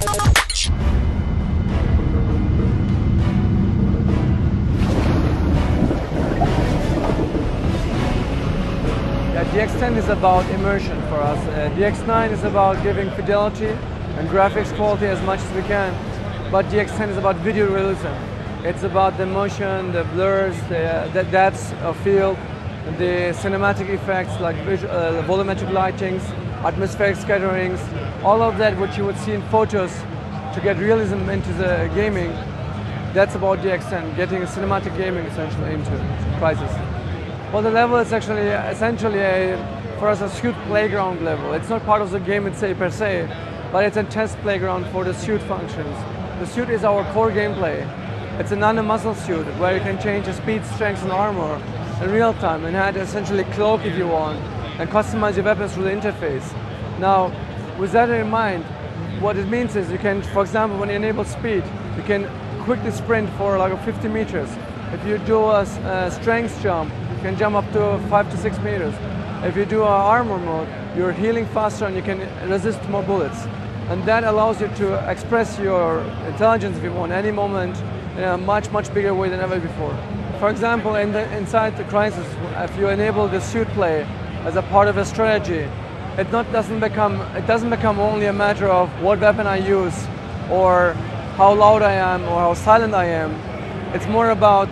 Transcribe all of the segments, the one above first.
Yeah, the X10 is about immersion for us. The X9 is about giving fidelity and graphics quality as much as we can, but the X10 is about video realism. It's about the motion, the blurs, the depths of field, the cinematic effects like volumetric lightings, atmospheric scatterings, all of that which you would see in photos to get realism into the gaming. That's about the X10, getting cinematic gaming essentially into Crysis. Well, the level is actually essentially for us a suit playground level. It's not part of the game itself per se, but it's a test playground for the suit functions. The suit is our core gameplay. It's a nano-muscle suit where you can change the speed, strength and armor in real time and add essentially cloak if you want and customize your weapons through the interface. Now, with that in mind, what it means is you can, for example, when you enable speed, you can quickly sprint for like 50 meters. If you do a strength jump, you can jump up to 5 to 6 meters. If you do an armor mode, you're healing faster and you can resist more bullets. And that allows you to express your intelligence if you want any moment in a much, much bigger way than ever before. For example, inside the Crysis, if you enable the suit play as a part of a strategy, it doesn't become only a matter of what weapon I use or how loud I am or how silent I am. It's more about,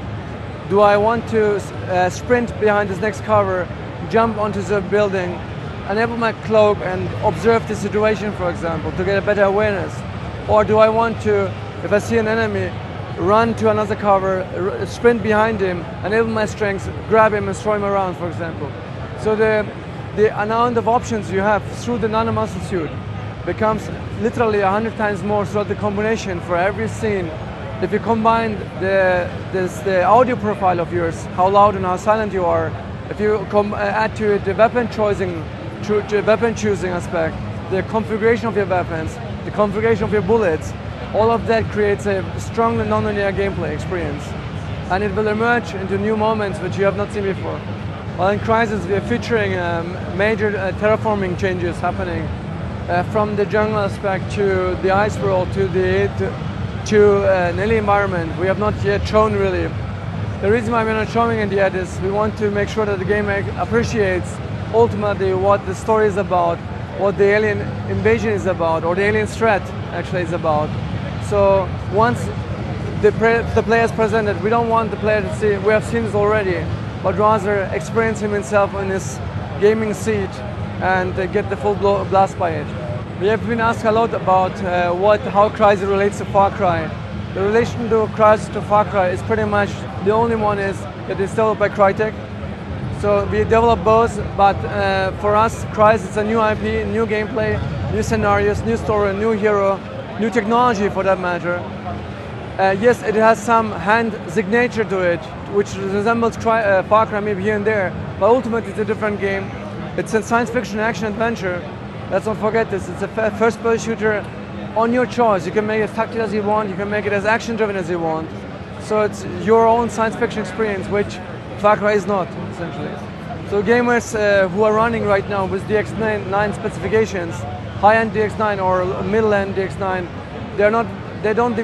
do I want to sprint behind this next cover, jump onto the building, enable my cloak and observe the situation, for example, to get a better awareness? Or do I want to, if I see an enemy, run to another cover, sprint behind him, enable my strength, grab him and throw him around, for example? So the amount of options you have through the nano-muscle suit becomes literally 100 times more throughout the combination for every scene. If you combine the audio profile of yours, how loud and how silent you are, if you add to it the weapon choosing aspect, the configuration of your weapons, the configuration of your bullets, all of that creates a strong non-linear gameplay experience. And it will emerge into new moments which you have not seen before. Well, in Crysis we are featuring major terraforming changes happening from the jungle aspect to the ice world to an alien environment. We have not yet shown really. The reason why we're not showing it yet is we want to make sure that the game appreciates ultimately what the story is about, what the alien invasion is about, or the alien threat actually is about. So once the player is presented, we don't want the player to see, we have seen this already, but rather experience him himself in his gaming seat and get the full blast by it. We have been asked a lot about how Crysis relates to Far Cry. The relation to Crysis to Far Cry is pretty much the only one is that it's developed by Crytek. So we develop both, but for us, Crysis is a new IP, new gameplay, new scenarios, new story, new hero, new technology for that matter. Yes, it has some hand signature to it, which resembles Far Cry maybe here and there, but ultimately it's a different game. It's a science fiction action adventure. Let's not forget this. It's a first-person shooter on your choice. You can make it tactical as you want, you can make it as action-driven as you want. So it's your own science fiction experience, which Far Cry is not, essentially. So gamers who are running right now with DX9 specifications, high-end DX9 or middle-end DX9, they don't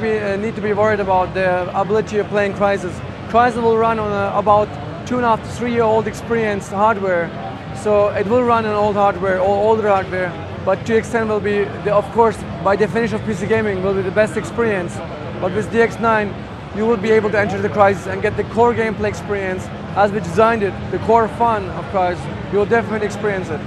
need to be worried about the ability of playing Crysis. Crysis will run on about 2.5 to 3-year-old experienced hardware. So it will run on old hardware or older hardware, but DX10 will be, of course, by definition of PC gaming, will be the best experience. But with DX9, you will be able to enter the Crysis and get the core gameplay experience as we designed it, the core fun of Crysis. You will definitely experience it.